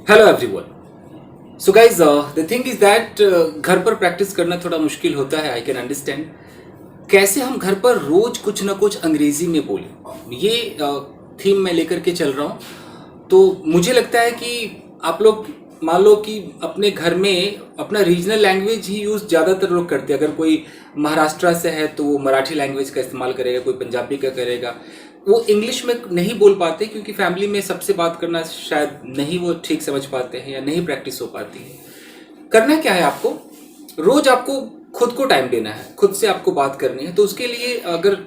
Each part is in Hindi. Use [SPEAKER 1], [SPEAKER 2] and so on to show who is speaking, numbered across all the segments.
[SPEAKER 1] Hello everyone. So guys the thing is that घर पर प्रैक्टिस करना थोड़ा मुश्किल होता है। आई कैन अंडरस्टैंड कैसे हम घर पर रोज कुछ ना कुछ अंग्रेजी में बोलें। ये थीम मैं लेकर के चल रहा हूँ। तो मुझे लगता है कि आप लोग मान लो कि अपने घर में अपना रीजनल लैंग्वेज ही यूज़ ज़्यादातर लोग करते हैं। अगर कोई महाराष्ट्र से है तो वो मराठी लैंग्वेज का इस्तेमाल करेगा, कोई पंजाबी का करेगा। वो इंग्लिश में नहीं बोल पाते क्योंकि फैमिली में सबसे बात करना शायद नहीं वो ठीक समझ पाते हैं या नहीं प्रैक्टिस हो पाती है। करना क्या है आपको, रोज आपको खुद को टाइम देना है, खुद से आपको बात करनी है। तो उसके लिए अगर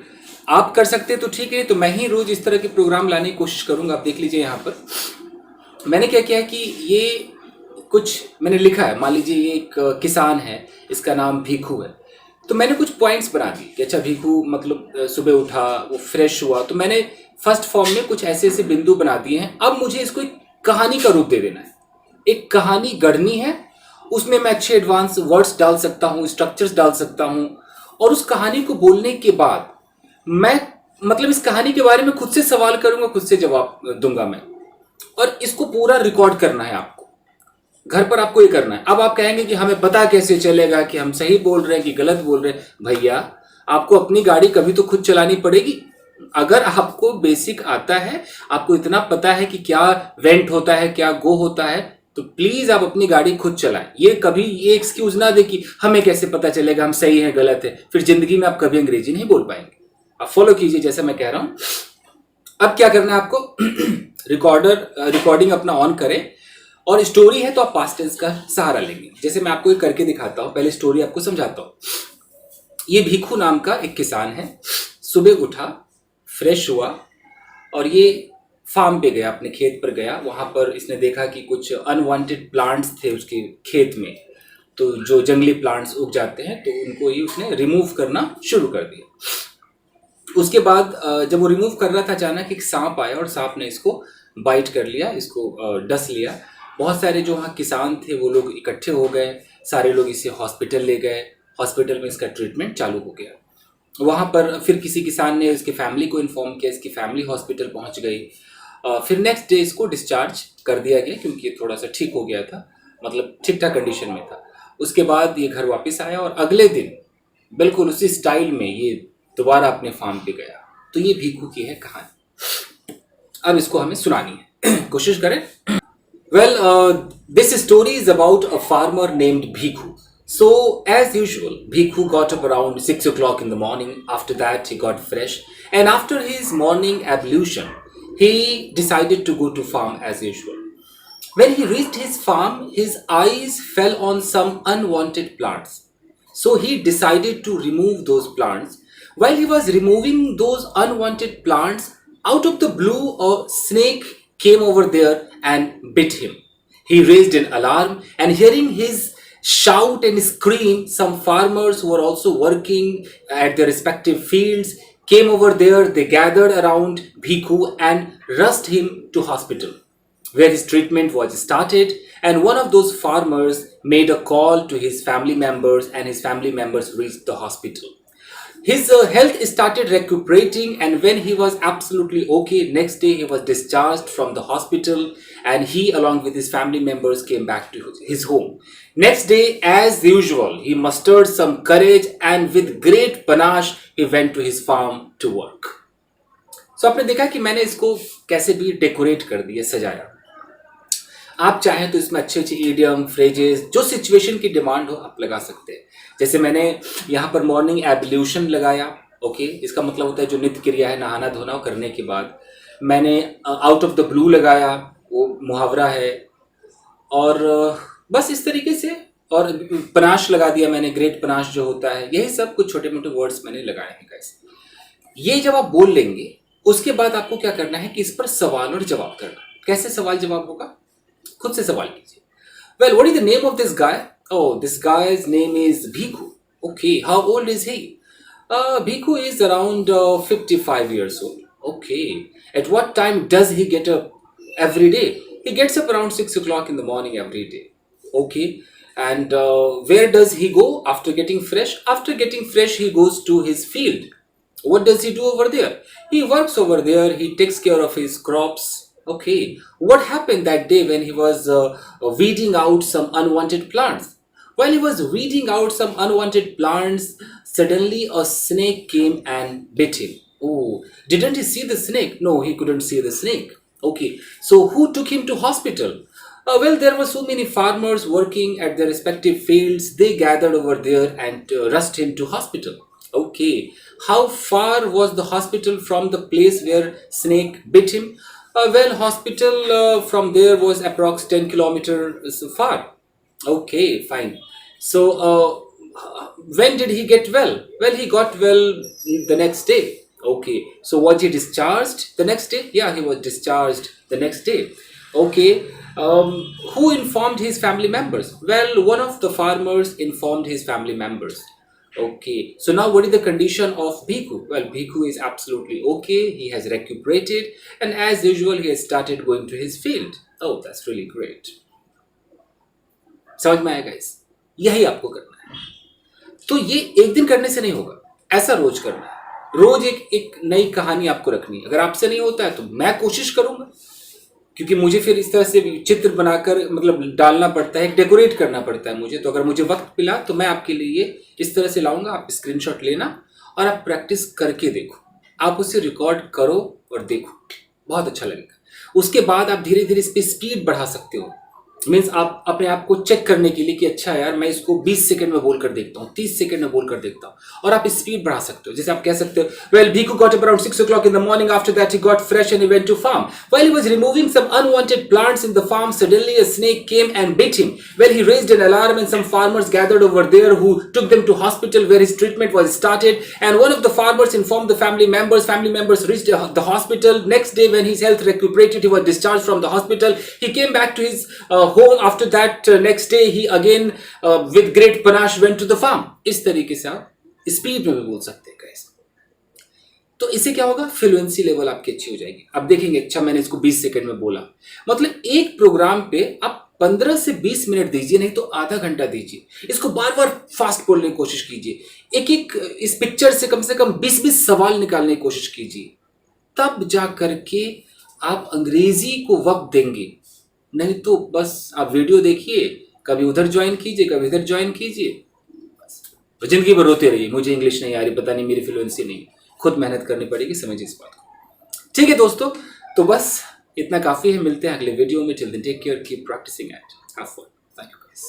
[SPEAKER 1] आप कर सकते हैं तो ठीक है, तो मैं ही रोज इस तरह के प्रोग्राम लाने की कोशिश करूंगा। आप देख लीजिए यहाँ पर मैंने क्या किया है कि ये कुछ मैंने लिखा है। मान लीजिए ये एक किसान है, इसका नाम भीखू है। तो मैंने कुछ पॉइंट्स बना दिए कि अच्छा भीखू मतलब सुबह उठा, वो फ्रेश हुआ। तो मैंने फर्स्ट फॉर्म में कुछ ऐसे ऐसे बिंदु बना दिए हैं। अब मुझे इसको एक कहानी का रूप दे देना है, एक कहानी गढ़नी है। उसमें मैं अच्छे एडवांस वर्ड्स डाल सकता हूँ, स्ट्रक्चर्स डाल सकता हूँ। और उस कहानी को बोलने के बाद मैं मतलब इस कहानी के बारे में खुद से सवाल करूंगा, खुद से जवाब दूंगा मैं। और इसको पूरा रिकॉर्ड करना है आपको, घर पर आपको ये करना है। अब आप कहेंगे कि हमें पता कैसे चलेगा कि हम सही बोल रहे हैं कि गलत बोल रहे हैं। भैया, आपको अपनी गाड़ी कभी तो खुद चलानी पड़ेगी। अगर आपको बेसिक आता है, आपको इतना पता है कि क्या वेंट होता है, क्या गो होता है, तो प्लीज आप अपनी गाड़ी खुद चलाएं। ये कभी ये एक्सक्यूज ना दे कि हमें कैसे पता चलेगा हम सही है गलत है, फिर जिंदगी में आप कभी अंग्रेजी नहीं बोल पाएंगे। आप फॉलो कीजिए जैसा मैं कह रहा हूं। अब क्या करना है आपको रिकॉर्डिंग अपना ऑन करें। और स्टोरी है तो आप पास्ट टेंस का सहारा लेंगे। जैसे मैं आपको ये करके दिखाता हूं, पहले स्टोरी आपको समझाता हूं। ये भीखू नाम का एक किसान है। सुबह उठा, फ्रेश हुआ और ये फार्म पे गया, अपने खेत पर गया। वहां पर इसने देखा कि कुछ अनवांटेड प्लांट्स थे उसके खेत में। तो जो जंगली प्लांट्स उग जाते हैं तो उनको ही उसने रिमूव करना शुरू कर दिया। उसके बाद जब वो रिमूव कर रहा था, अचानक एक सांप आया और सांप ने इसको बाइट कर लिया, इसको डस लिया। बहुत सारे जो वहाँ किसान थे वो लोग इकट्ठे हो गए, सारे लोग इसे हॉस्पिटल ले गए। हॉस्पिटल में इसका ट्रीटमेंट चालू हो गया। वहाँ पर फिर किसी किसान ने इसकी फैमिली को इन्फॉर्म किया, इसकी फैमिली हॉस्पिटल पहुँच गई। फिर नेक्स्ट डे इसको डिस्चार्ज कर दिया गया क्योंकि ये थोड़ा सा ठीक हो गया था, मतलब ठीक ठाक कंडीशन में था। उसके बाद ये घर वापस आया और अगले दिन बिल्कुल उसी स्टाइल में ये दोबारा अपने फार्म पे गया। तो ये भीखू की है कहानी। अब इसको हमें सुनानी है कोशिश करें। This story is about a farmer named Bhikhu. So, as usual, Bhikhu got up around 6 o'clock in the morning. After that, he got fresh. And after his morning ablution, he decided to go to farm as usual. When he reached his farm, his eyes fell on some unwanted plants. So he decided to remove those plants. While he was removing those unwanted plants, out of the blue, a snake came over there and bit him. He raised an alarm, and hearing his shout and scream, some farmers who were also working at their respective fields came over there. They gathered around Bhikkhu and rushed him to hospital where his treatment was started. And one of those farmers made a call to his family members, and his family members reached the hospital. His health started recuperating, and when he was absolutely okay, next day he was discharged from the hospital, and he, along with his family members, came back to his home. Next day, as usual, he mustered some courage, and with great panache, he went to his farm to work. So आपने देखा कि मैंने इसको कैसे भी डेकोरेट कर दिया, सजाया। आप चाहें तो इसमें अच्छे अच्छे ईडियम फ्रेजेस जो सिचुएशन की डिमांड हो आप लगा सकते हैं। जैसे मैंने यहाँ पर मॉर्निंग एब्ल्यूशन लगाया। ओके, इसका मतलब होता है जो नित्य क्रिया है, नहाना धोना करने के बाद। मैंने आउट ऑफ द ब्लू लगाया, वो मुहावरा है। और बस इस तरीके से। और पनाश लगा दिया मैंने, ग्रेट पनाश जो होता है। यही सब कुछ छोटे मोटे वर्ड्स मैंने लगाए हैं गाइस। ये जब आप बोल लेंगे उसके बाद आपको क्या करना है कि इस पर सवाल और जवाब करना। कैसे सवाल जवाब होगा, खुद से सवाल कीजिए। Well, what is the name of this guy? Oh, this guy's name is Bhikkhu. Okay, how old is he? Bhikkhu is around 55 years old. Okay, at what time does he get up every day? He gets up around 6 o'clock in the morning every day. Okay, and where does he go after getting fresh? After getting fresh, he goes to his field. What does he do over there? He works over there, he takes care of his crops. Okay, what happened that day when he was weeding out some unwanted plants? While he was weeding out some unwanted plants, suddenly a snake came and bit him. Oh, didn't he see the snake? No, he couldn't see the snake. Okay, so who took him to hospital? Well, there were so many farmers working at their respective fields. They gathered over there and rushed him to hospital. Okay, how far was the hospital from the place where snake bit him? Well, hospital from there was approx 10 kilometers far. Okay, fine. So, when did he get well? Well, he got well the next day. Okay, so was he discharged the next day? Yeah, he was discharged the next day. Okay, who informed his family members? Well, one of the farmers informed his family members. Okay, so now what is the condition of Bhikkhu? Well, Bhikkhu is absolutely okay. He has recuperated, and as usual, he has started going to his field. Oh, that's really great. समझ में आया गाइस? यही आपको करना है. तो ये एक दिन करने से नहीं होगा, ऐसा रोज करना है. रोज एक एक नई कहानी आपको रखनी है. अगर आपसे नहीं होता है तो मैं कोशिश करूंगा, क्योंकि मुझे फिर इस तरह से चित्र बनाकर मतलब डालना पड़ता है, डेकोरेट करना पड़ता है मुझे. तो अगर मुझे वक्त मिला तो मैं आपके लिए इस तरह से लाऊंगा. आप स्क्रीनशॉट लेना और आप प्रैक्टिस करके देखो, आप उसे रिकॉर्ड करो और देखो, बहुत अच्छा लगेगा. उसके बाद आप धीरे धीरे इस पर स्पीड बढ़ा सकते हो. मीन्स आप अपने आप को चेक करने के लिए कि अच्छा यार मैं इसको 20 सेकंड में बोल कर देखता हूँ, 30 सेकंड में बोल कर देखता हूँ, और आप स्पीड बढ़ा सकते हो. जैसे आप कह सकते हो, well Bhikkhu got up around 6 o'clock in the morning. After that he got fresh and he went to farm. While he was removing some unwanted plants in the farm, suddenly a snake came and bit him. Well, he raised an alarm and some farmers gathered over there who took them to hospital where his treatment was started. And one of the farmers informed the family members. Family members reached the hospital. Next day when his health recuperated, he was discharged from the hospital. He came back to his home. After that, next day he again with great panache went to the farm. इस तरीके से आप स्पीड में भी बोल सकते हैं guys. तो इससे क्या होगा, फ्लुएंसी लेवल आपकी अच्छी हो जाएगी. अब देखेंगे, अच्छा मैंने इसको 20 सेकंड में बोला, मतलब एक प्रोग्राम पे आप 15 से 20 मिनट दीजिए, नहीं तो आधा घंटा दीजिए. इसको बार बार फास्ट बोलने की कोशिश कीजिए. एक एक इस पिक्चर से कम 20-20 सवाल निकालने की कोशिश कीजिए. तब जा करके आप अंग्रेजी को वक्त देंगे. नहीं तो बस आप वीडियो देखिए, कभी उधर ज्वाइन कीजिए, कभी इधर ज्वाइन कीजिए, तो जिंदगी भर रोते रहिए मुझे इंग्लिश नहीं आ रही, पता नहीं मेरी फ्लुएंसी नहीं. खुद मेहनत करनी पड़ेगी, समझिए इस बात को. ठीक है दोस्तों, तो बस इतना काफी है. मिलते हैं अगले वीडियो में. Till then take care, keep practicing and have fun. Thank you guys.